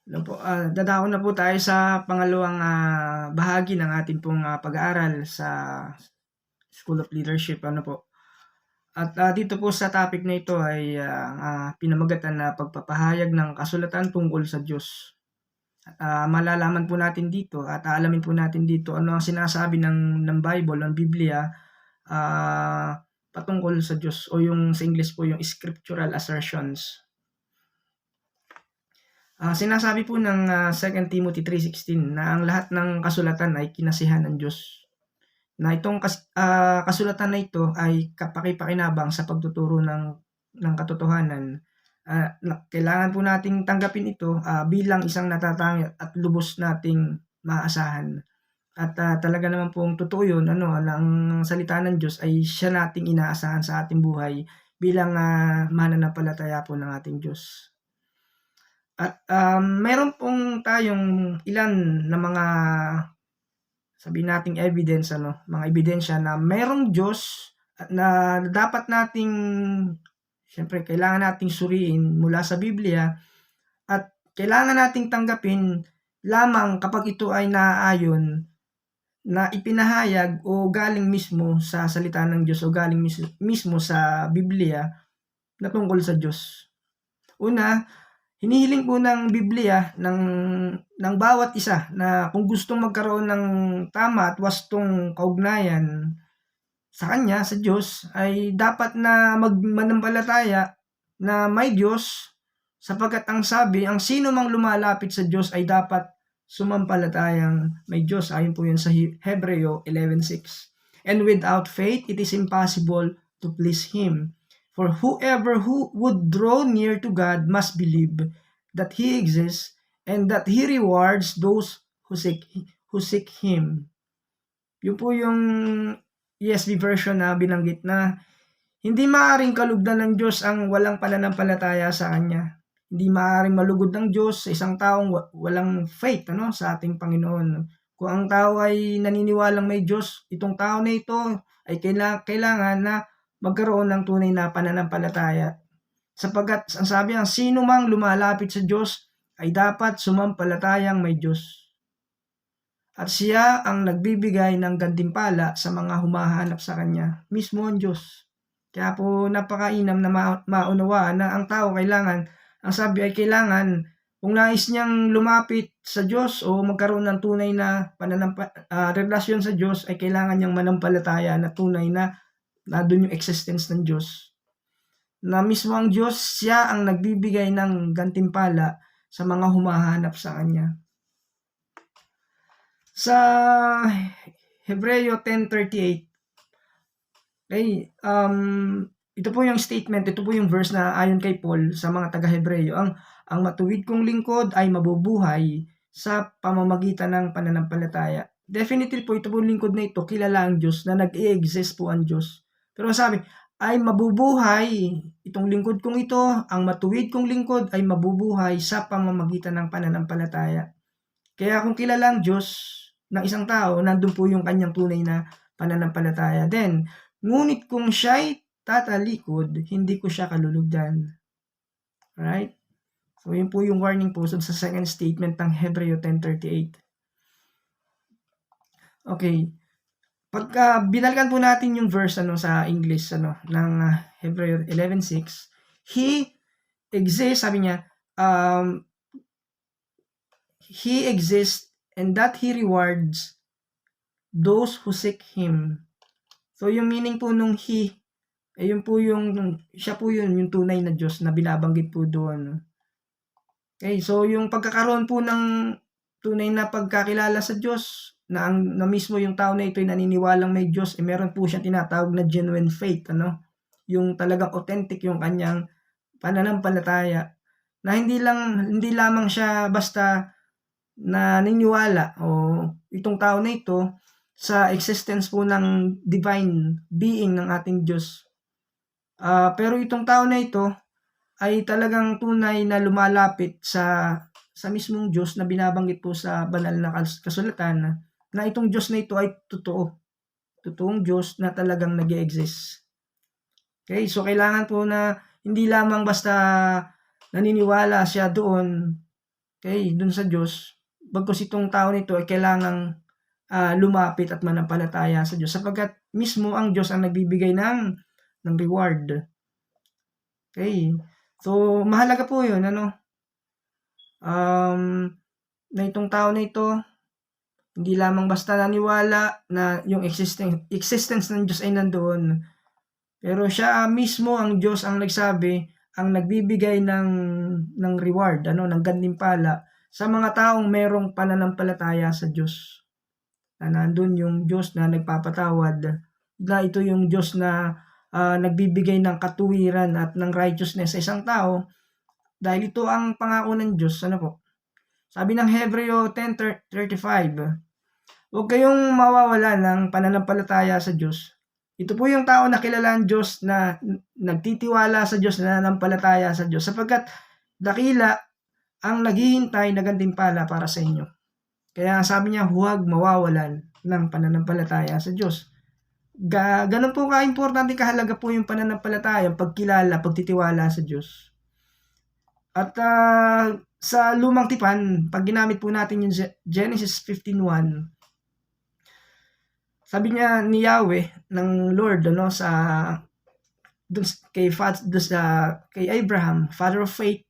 Ano po, dadako na po tayo sa pangalawang bahagi ng ating pong pag-aaral sa School of Leadership. Ano po. At dito po sa topic na ito ay pinamagatan na pagpapahayag ng kasulatan tungkol sa Diyos. Malalaman po natin dito at aalamin po natin dito ano ang sinasabi ng Bible, ng Biblia, patungkol sa Diyos, o yung sa English po yung scriptural assertions. Sinasabi po ng 2 Timothy 3:16 na ang lahat ng kasulatan ay kinasihan ng Diyos. Na itong kasulatan na ito ay kapakipakinabang sa pagtuturo ng katotohanan. Kailangan po nating tanggapin ito bilang isang natatangi at lubos nating maaasahan. At talaga naman pong totoo yun, ang salita ng Diyos ay siya nating inaasahan sa ating buhay bilang mananampalataya po ng ating Diyos. At meron pong tayong ilan na mga sabihin nating evidence, mga ebidensya na merong Diyos at na dapat nating siyempre kailangan nating suriin mula sa Biblia at kailangan nating tanggapin lamang kapag ito ay naaayon na ipinahayag o galing mismo sa salita ng Diyos o galing mismo sa Biblia na tungkol sa Diyos. Una, hinihiling po ng Biblia ng bawat isa na kung gustong magkaroon ng tama at wastong kaugnayan sa Kanya, sa Diyos, ay dapat na manampalataya na may Diyos, sapagkat ang sabi, ang sino mang lumalapit sa Diyos ay dapat sumampalatayang may Diyos. Ayon po yun sa Hebreo 11:6. And without faith, it is impossible to please Him. For whoever who would draw near to God must believe that He exists and that He rewards those who seek Him. Yun po yung ESV version na binanggit na hindi maaaring kalugdan ng Diyos ang walang pananampalataya sa Kanya. Hindi maaaring malugod ng Diyos sa isang taong walang faith sa ating Panginoon. Kung ang tao ay naniniwalang may Diyos, itong tao na ito ay kailangan na magkaroon ng tunay na pananampalataya. Sapagkat ang sabi, ang sino mang lumalapit sa Diyos ay dapat sumampalatayang may Diyos. At siya ang nagbibigay ng gantimpala sa mga humahanap sa Kanya, mismo ang Diyos. Kaya po napakainam na maunawaan na ang tao kailangan, ang sabi ay kailangan, kung nais niyang lumapit sa Diyos o magkaroon ng tunay na relasyon sa Diyos, ay kailangan niyang manampalataya na tunay na doon yung existence ng Diyos. Na mismo ang Diyos, siya ang nagbibigay ng gantimpala sa mga humahanap sa Kanya. Sa Hebreo 10:38, ito po yung statement, ito po yung verse na ayon kay Paul sa mga taga-Hebreo, ang matuwid kong lingkod ay mabubuhay sa pamamagitan ng pananampalataya. Definitely po, ito po yung lingkod na ito, kilala ang Diyos, na nag-i-exist po ang Diyos. Pero sabi, ay mabubuhay, itong lingkod kong ito, ang matuwid kong lingkod ay mabubuhay sa pamamagitan ng pananampalataya. Kaya kung kilala ang Diyos ng isang tao, nandun po yung kanyang tunay na pananampalataya. Then, ngunit kung siya'y tatalikod, hindi ko siya kalulugdan. Right? So, yun po yung warning po sa second statement ng Hebreo 10:38. Okay. Pagka binalikan po natin yung verse sa English ng Hebreo 11:6, He exists, sabi niya, He exists and that He rewards those who seek Him. So, yung meaning po nung He, yun po siya po yung tunay na Diyos na binabanggit po doon. Okay, so yung pagkakaroon po ng tunay na pagkakilala sa Diyos, na mismo yung tao na ito ay naniniwalang may Diyos, meron po siyang tinatawag na genuine faith, yung talagang authentic yung kanyang pananampalataya, na hindi lamang siya basta naniniwala o itong tao na ito sa existence po ng divine being ng ating Diyos. Pero itong tao na ito ay talagang tunay na lumalapit sa mismong Diyos na binabanggit po sa banal na kasulatan, na itong Diyos na ito ay totoong Diyos na talagang nag-e-exist. Okay, so kailangan po na hindi lamang basta naniniwala siya doon Okay, dun sa Diyos, bagkus itong tao nito ay kailangang lumapit at manampalataya sa Diyos sapagkat mismo ang Diyos ang nagbibigay ng reward. Okay, so mahalaga po yun, na itong tao na ito, hindi lamang basta naniwala na yung existence ng Diyos ay nandoon, pero siya mismo ang Diyos ang nagsabi, ang nagbibigay ng reward, ng gantimpala sa mga taong merong pananampalataya sa Diyos. Na nandun yung Diyos na nagpapatawad, na ito yung Diyos na nagbibigay ng katuwiran at ng righteousness sa isang tao, dahil ito ang pangako ng Diyos. Sabi ng Hebreo 10:35, huwag kayong mawawala ng pananampalataya sa Diyos. Ito po yung tao na kilala ang Diyos, na nagtitiwala sa Diyos, na nananampalataya sa Diyos, sapagkat dakila ang naghihintay na gantimpala para sa inyo. Kaya sabi niya, huwag mawawalan ng pananampalataya sa Diyos. Ganun po ka-importante, kahalaga po yung pananampalataya, pagkilala, pagtitiwala sa Diyos. At sa lumang tipan, pag ginamit po natin yung Genesis 15:1, sabi niya ni Yahweh, ng Lord, kay Abraham, father of faith,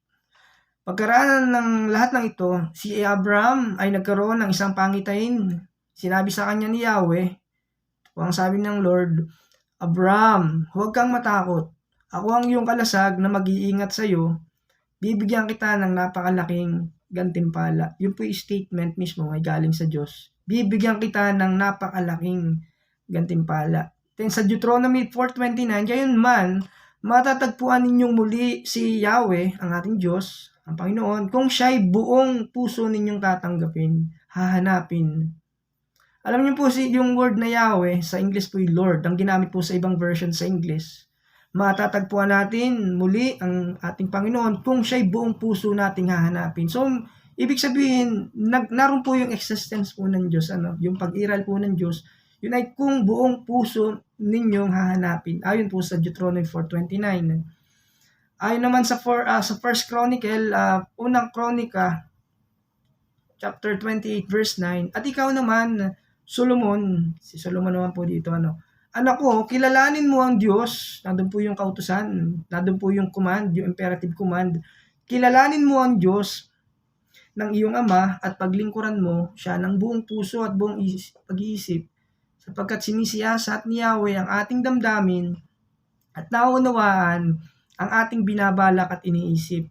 pagkaraan ng lahat ng ito, si Abraham ay nagkaroon ng isang pangitain. Sinabi sa kanya ni Yahweh, ang sabi ng Lord, Abraham, huwag kang matakot. Ako ang iyong kalasag na mag-iingat sa iyo. Bibigyan kita ng napakalaking gantimpala. Yun po yung statement mismo ay galing sa Diyos. Bibigyan kita ng napakalaking gantimpala. Then sa Deuteronomy 4:29, gayon man, matatagpuan ninyong muli si Yahweh, ang ating Diyos, ang Panginoon, kung siya'y buong puso ninyong tatanggapin, hahanapin. Alam niyo po yung word na Yahweh, sa English po yung Lord, ang ginamit po sa ibang version sa English. Matatagpuan natin muli ang ating Panginoon kung siya'y buong puso nating hahanapin. So, ibig sabihin, naroon po yung existence po ng Diyos, yung pag-iral po ng Diyos, yun ay kung buong puso ninyong hahanapin. Ayon po sa Deuteronomy 4:29. Ayon naman sa First Chronicle, unang Kronika, chapter 28, verse 9, at ikaw naman, Solomon, si Solomon naman po dito, anak ko, kilalanin mo ang Diyos. Nandun po yung kautusan, nandun po yung command, yung imperative command. Kilalanin mo ang Diyos ng iyong ama at paglingkuran mo siya ng buong puso at buong pag-iisip, sapagkat sinisiyasat ni Yahweh ang ating damdamin at naunawaan ang ating binabalak at iniisip.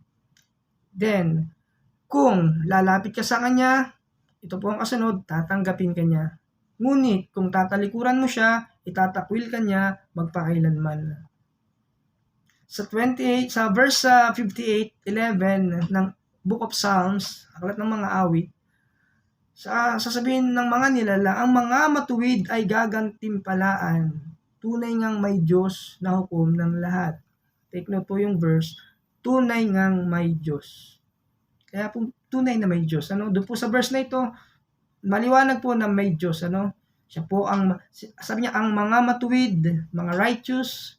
Then, kung lalapit ka sa Kanya, ito po ang kasunod, tatanggapin ka niya. Ngunit kung tatalikuran mo siya, itatakwil ka niya magpakailanman. Sa verse 58:11 ng Book of Psalms, aklat ng mga awit, sasabihin ng mga nilala, ang mga matuwid ay gagantimpalaan. Tunay ngang may Diyos na hukom ng lahat. Take note po yung verse, tunay ngang may Diyos. Kaya po, tunay na may Diyos. Doon po sa verse na ito, maliwanag po na may Diyos. Siya po sabi niya, ang mga matuwid, mga righteous,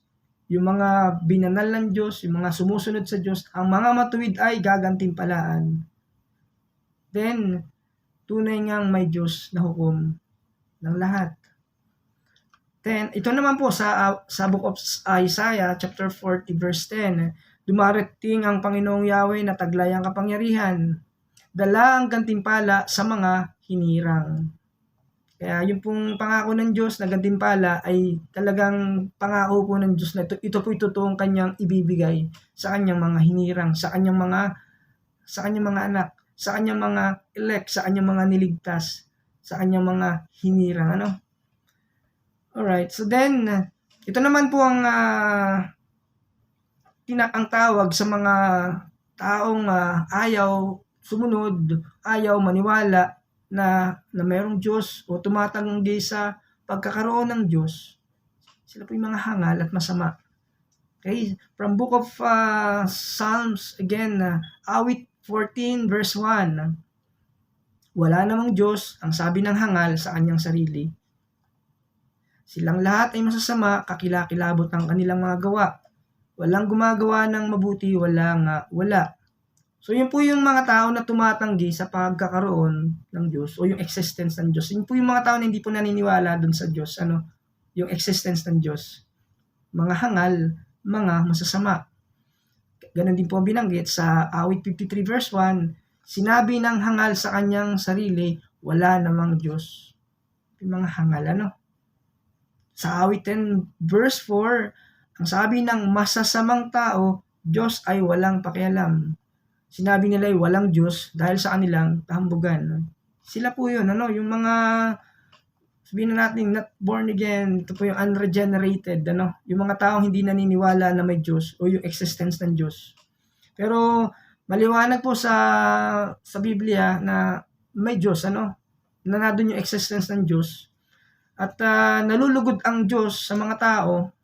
yung mga binanal ng Diyos, yung mga sumusunod sa Diyos, ang mga matuwid ay gagantimpalaan. Then, tunay ngang may Diyos na hukom ng lahat. Then, ito naman po sa Book of Isaiah, chapter 40, verse 10, dumarating ang Panginoong Yahweh na taglay ang kapangyarihan, dala ang gantimpala sa mga hinirang. Kaya yung pong pangako ng Diyos na gantimpala ay talagang pangako po ng Diyos na ito po itotoong kanyang ibibigay sa kanyang mga hinirang, sa kanyang mga anak, sa kanyang mga elect, sa kanyang mga niligtas, sa kanyang mga hinirang. Alright, so then, ito naman po ang tawag sa mga taong ayaw sumunod, ayaw maniwala na mayroong Diyos o tumatanggi sa pagkakaroon ng Diyos. Sila po yung mga hangal at masama. Okay, from Book of Psalms, again, awit 14, verse 1, wala namang Diyos ang sabi ng hangal sa kanyang sarili. Silang lahat ay masasama, kakilakilabot ang kanilang mga gawa. Walang gumagawa ng mabuti, wala. So, yun po yung mga tao na tumatanggi sa pagkakaroon ng Diyos o yung existence ng Diyos. Yun po yung mga tao na hindi po naniniwala dun sa Diyos, yung existence ng Diyos. Mga hangal, mga masasama. Ganon din po ang binanggit sa awit 53 verse 1, sinabi ng hangal sa kanyang sarili, wala namang Diyos. Yung mga hangal, Sa awit 10 verse 4, ang sabi ng masasamang tao, Diyos ay walang pakialam. Sinabi nila ay walang Diyos dahil sa kanilang kahambugan. Sila po yun, yung mga, sabihin na natin, not born again, ito po yung unregenerated, yung mga taong hindi naniniwala na may Diyos o yung existence ng Diyos. Pero maliwanag po sa Biblia na may Diyos, na nandun yung existence ng Diyos. At nalulugod ang Diyos sa mga tao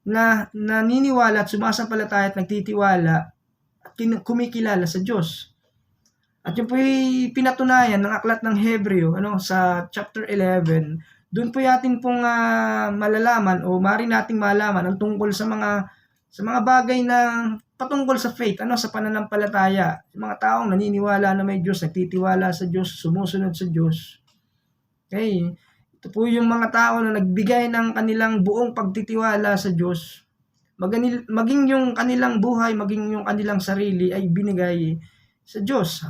na naniniwala at sumasampalataya at nagtitiwala at kumikilala sa Diyos. At yun po yung pinatunayan ng aklat ng Hebreo, sa chapter 11. Doon po atin pong malalaman o mari nating malaman ang tungkol sa mga bagay na patungkol sa faith, sa pananampalataya. Yung mga taong naniniwala na may Diyos, nagtitiwala sa Diyos, sumusunod sa Diyos. Okay, ito po yung mga tao na nagbigay ng kanilang buong pagtitiwala sa Diyos. Maging yung kanilang buhay, maging yung kanilang sarili ay binigay sa Diyos,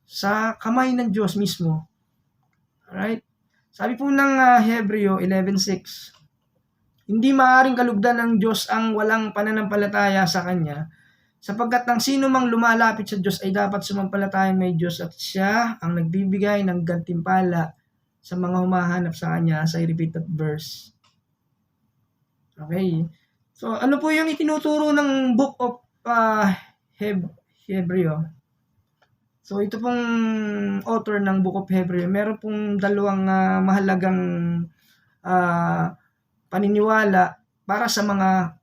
sa kamay ng Diyos mismo. Alright? Sabi po ng Hebreo 11:6, hindi maaaring kalugdan ng Diyos ang walang pananampalataya sa Kanya, sapagkat ang sino mang lumalapit sa Diyos ay dapat sumampalatayang may Diyos at Siya ang nagbibigay ng gantimpala sa mga humahanap sa Kanya, sa repeated verse. Okay. So, ano po yung itinuturo ng Book of Hebreo? So, ito pong author ng Book of Hebreo, meron pong dalawang mahalagang paniniwala para sa mga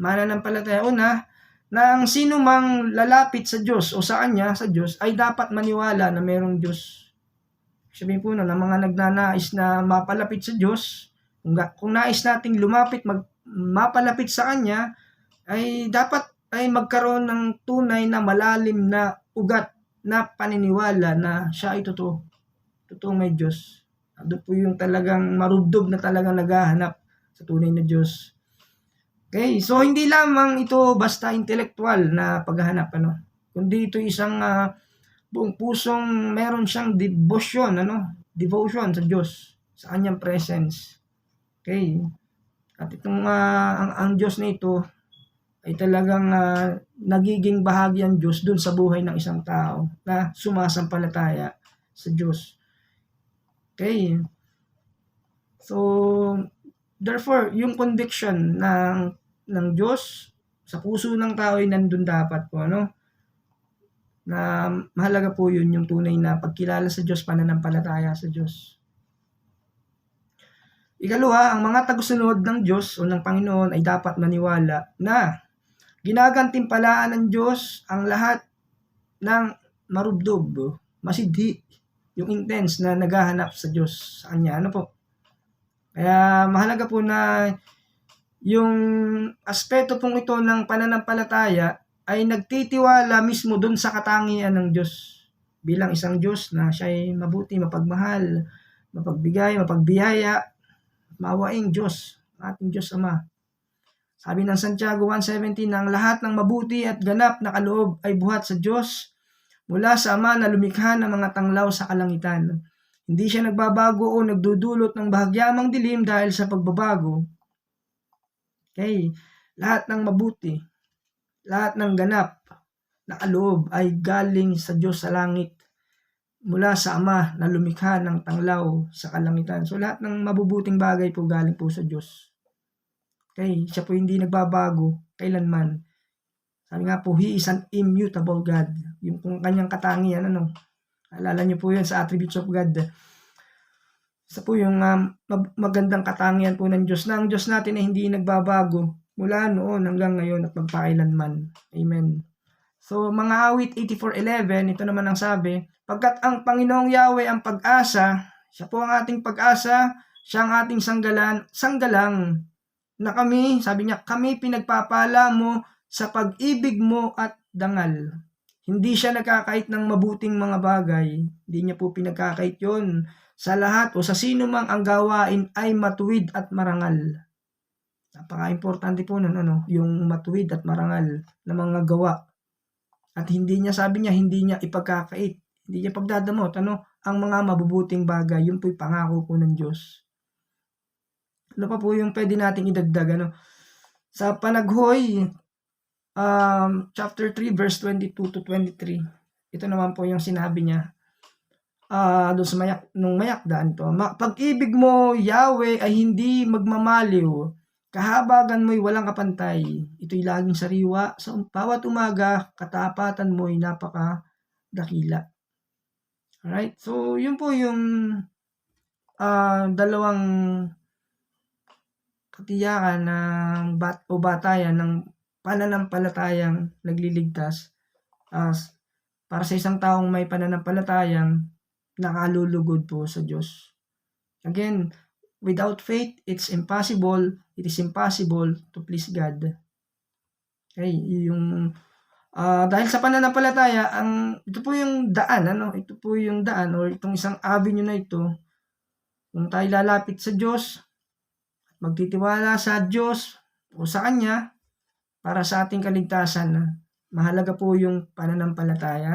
mananampalataya. Una, na ang sino mang lalapit sa Diyos o sa Kanya, sa Diyos, ay dapat maniwala na mayroong Diyos. Sabihin po na mga nagnanais na mapalapit sa Diyos, kung nais nating mapalapit sa Kanya, ay dapat ay magkaroon ng tunay na malalim na ugat na paniniwala na siya ay totoo. Totoong may Diyos. Doon po yung talagang marubdob na talagang naghahanap sa tunay na Diyos. Okay, so hindi lamang ito basta intellectual na paghahanap, kundi ito isang buong pusong meron siyang devotion sa Diyos, sa Kanyang presence. Okay, at itong ang Diyos na ito ay talagang nagiging bahagi ang Diyos dun sa buhay ng isang tao na sumasampalataya sa Diyos. Okay. So, therefore, yung conviction ng Diyos sa puso ng tao ay nandun dapat po, na mahalaga po yun, yung tunay na pagkilala sa Diyos, pananampalataya sa Diyos. Ikalawa, ang mga tagusunod ng Diyos o ng Panginoon ay dapat maniwala na ginagantimpalaan ng Diyos ang lahat ng marubdob, masidhi, yung intense na naghahanap sa Diyos, sa Kanya. Kaya mahalaga po na yung aspeto pong ito ng pananampalataya ay nagtitiwala mismo dun sa katangian ng Diyos. Bilang isang Diyos na siya ay mabuti, mapagmahal, mapagbigay, mapagbiyaya, maawaing Diyos, ating Diyos Ama. Sabi ng Santiago 1:17, ang lahat ng mabuti at ganap na kaloob ay buhat sa Diyos mula sa Ama na lumikha ng mga tanglaw sa kalangitan. Hindi siya nagbabago o nagdudulot ng bahagyamang dilim dahil sa pagbabago. Okay, lahat ng mabuti, lahat ng ganap na kaloob ay galing sa Diyos sa langit, mula sa Ama na lumikha ng tanglaw sa kalangitan. So lahat ng mabubuting bagay po galing po sa Diyos. Okay, siya po hindi nagbabago kailanman. Sabi nga po, He is an immutable God. Yung kanyang katangian, alala niyo po yan sa attributes of God. Isa po yung magandang katangian po ng Diyos, na ang Diyos natin ay hindi nagbabago mula noon hanggang ngayon at magpakailanman. Amen. So, mga awit 84:11, ito naman ang sabi, pagkat ang Panginoong Yahweh ang pag-asa, siya po ang ating pag-asa, siya ang ating sanggalang, na kami, sabi niya, kami pinagpapala mo sa pag-ibig mo at dangal. Hindi siya nagkakait ng mabuting mga bagay. Hindi niya po pinagkakait yun. Sa lahat o sa sino mang ang gawain ay matuwid at marangal. Napaka-importante po nun, yung matuwid at marangal na mga gawa. At hindi niya, sabi niya, hindi niya ipagkakait. Hindi niya pagdadamot, ang mga mabubuting bagay. Yun po'y pangako po ng Diyos. Ano pa po yung pwede nating idagdag, Sa Panaghoy, chapter 3, verse 22 to 23. Ito naman po yung sinabi niya. Doon sa nung mayakdaan to. Pag-ibig mo, Yahweh, ay hindi magmamaliw. Kahabagan mo'y walang kapantay. Ito'y laging sariwa. Sa bawat umaga, katapatan mo'y napakadakila. Alright? So, yun po yung dalawang katiyakan ng batayan ng pananampalatayang nagliligtas para sa isang taong may pananampalatayang nakalulugod po sa Diyos. Again, without faith, it is impossible to please God. Okay, yung dahil sa pananampalataya, ito po yung daan, ito po yung daan or itong isang avenue na ito, kung tayo lalapit sa Diyos, magtitiwala sa Diyos o sa Kanya para sa ating kaligtasan, mahalaga po yung pananampalataya,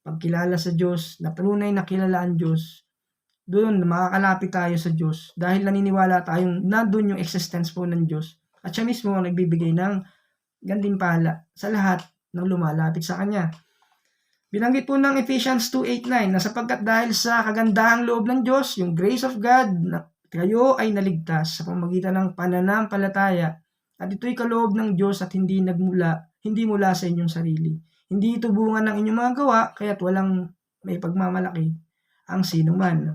pagkilala sa Diyos, na tunay na kilala ang Diyos, doon makakalapit tayo sa Diyos dahil naniniwala tayong nandun yung existence po ng Diyos at siya mismo ang nagbibigay ng gantimpala sa lahat ng lumalapit sa Kanya. Binanggit po ng Ephesians 2:8-9 na sapagkat dahil sa kagandahang loob ng Diyos, yung grace of God, na kayo ay naligtas sa pamamagitan ng pananampalataya. At ito'y kaloob ng Diyos at hindi mula sa inyong sarili. Hindi ito bunga ng inyong mga gawa, kaya't walang may pagmamalaki ang sino man.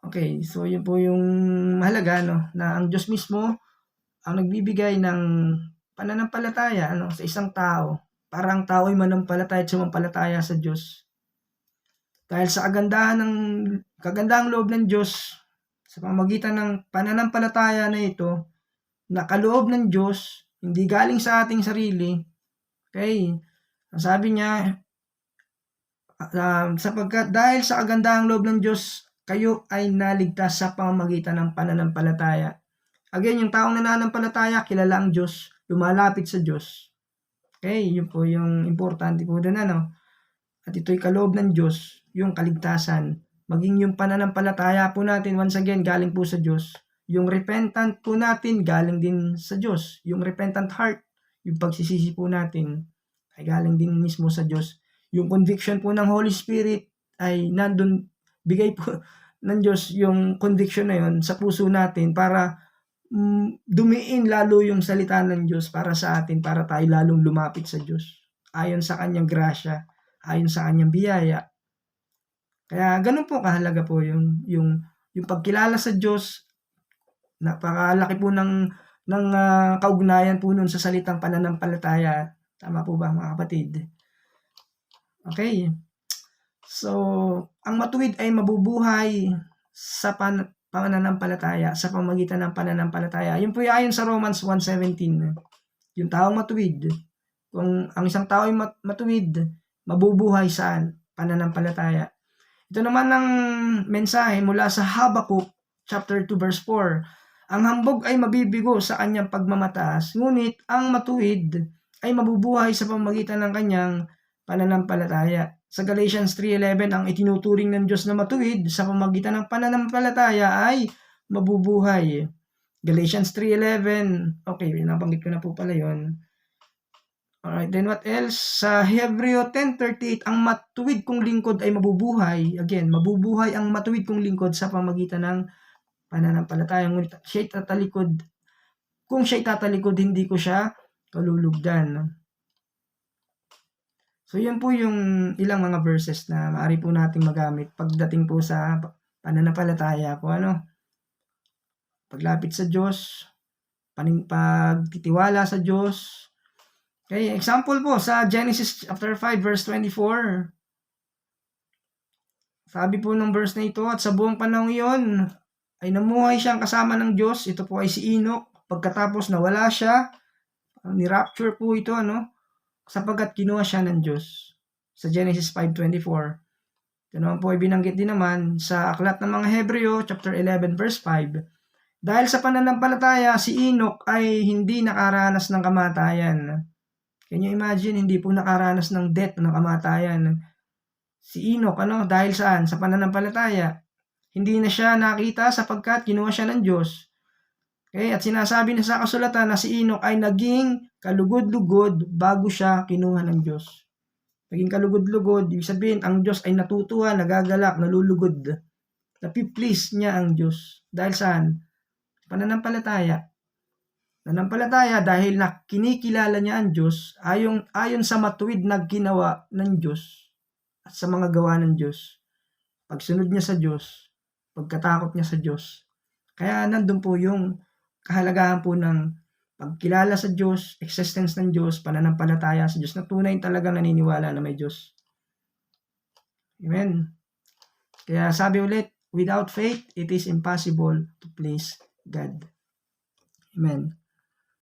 Okay, so yun po yung mahalaga, na ang Diyos mismo ang nagbibigay ng pananampalataya, sa isang tao para ang tao ay manampalataya at sumampalataya sa Diyos. Dahil sa kagandahang loob ng Diyos, sa pamamagitan ng pananampalataya na ito, na kaloob ng Diyos, hindi galing sa ating sarili, okay, sabi niya, sapagkat dahil sa kagandahang loob ng Diyos, kayo ay naligtas sa pamamagitan ng pananampalataya. Again, yung taong nananampalataya, kilala ang Diyos, lumalapit sa Diyos. Okay, yun po yung importante po doon, At ito'y kaloob ng Diyos, yung kaligtasan. Maging yung pananampalataya po natin, once again, galing po sa Diyos. Yung repentant po natin, galing din sa Diyos. Yung repentant heart, yung pagsisisi po natin, ay galing din mismo sa Diyos. Yung conviction po ng Holy Spirit, ay nandun, bigay po ng Diyos yung conviction na yun sa puso natin para dumiin lalo yung salita ng Diyos para sa atin, para tayo lalong lumapit sa Diyos. Ayon sa kanyang grasya, ayon sa kanyang biyaya. Kaya ganun po kahalaga po yung pagkilala sa Diyos. Napakalaki po ng kaugnayan po nun sa salitang pananampalataya. Tama po ba, mga kapatid? Okay. So, ang matuwid ay mabubuhay sa pananampalataya, sa pamamagitan ng pananampalataya. Yun po ayon sa Romans 1:17. Yung taong matuwid, kung ang isang tao ay matuwid, mabubuhay sa pananampalataya. Ito naman ang mensahe mula sa Habakkuk chapter 2 verse 4. Ang hambog ay mabibigo sa kanyang pagmamataas, ngunit ang matuwid ay mabubuhay sa pamamagitan ng kanyang pananampalataya. Sa Galatians 3:11, ang itinuturing ng Diyos na matuwid sa pamamagitan ng pananampalataya ay mabubuhay. Galatians 3:11, okay, nabanggit ko na po pala yun. Alright, then what else? Sa Hebreo 10:38, ang matuwid kong lingkod ay mabubuhay. Again, mabubuhay ang matuwid kong lingkod sa pamamagitan ng pananampalataya. Ngunit siya'y tatalikod. Kung siya'y tatalikod, hindi ko siya kalulugdan. So, yan po yung ilang mga verses na maaari po nating magamit pagdating po sa pananampalataya po, paglapit sa Diyos, pagtitiwala sa Diyos. Okay, example po sa Genesis chapter 5 verse 24. Sabi po ng verse na ito, at sa buong panahon iyon ay namuhay siyang kasama ng Diyos. Ito po ay si Enoch. Pagkatapos nawala siya, ni-rapture po ito, sapagkat kinuha siya ng Diyos. Sa Genesis 5:24. Ito naman po ay binanggit din naman sa Aklat ng mga Hebreo, chapter 11, verse 5. Dahil sa pananampalataya, si Enoch ay hindi nakaranas ng kamatayan. Can you imagine, hindi po nakaranas ng death, ng kamatayan. Si Enoch, dahil saan? Sa pananampalataya. Hindi na siya nakita sapagkat kinuha siya ng Diyos. Okay, at sinasabi na sa kasulatan na si Enoch ay naging kalugod-lugod bago siya kinuha ng Diyos. Naging kalugod-lugod, ibig sabihin, ang Diyos ay natutuwa, nagagalak, nalulugod. Napiplease niya ang Diyos. Dahil saan? Pananampalataya. Nanampalataya dahil kinikilala niya ang Diyos ayon sa matuwid na ginawa ng Diyos at sa mga gawa ng Diyos. Pagsunod niya sa Diyos, pagkatakot niya sa Diyos. Kaya nandun po yung kahalagahan po ng pagkilala sa Diyos, existence ng Diyos, pananampalataya sa Diyos na tunay talagang naniniwala na may Diyos. Amen. Kaya sabi ulit, without faith, it is impossible to please God. Amen.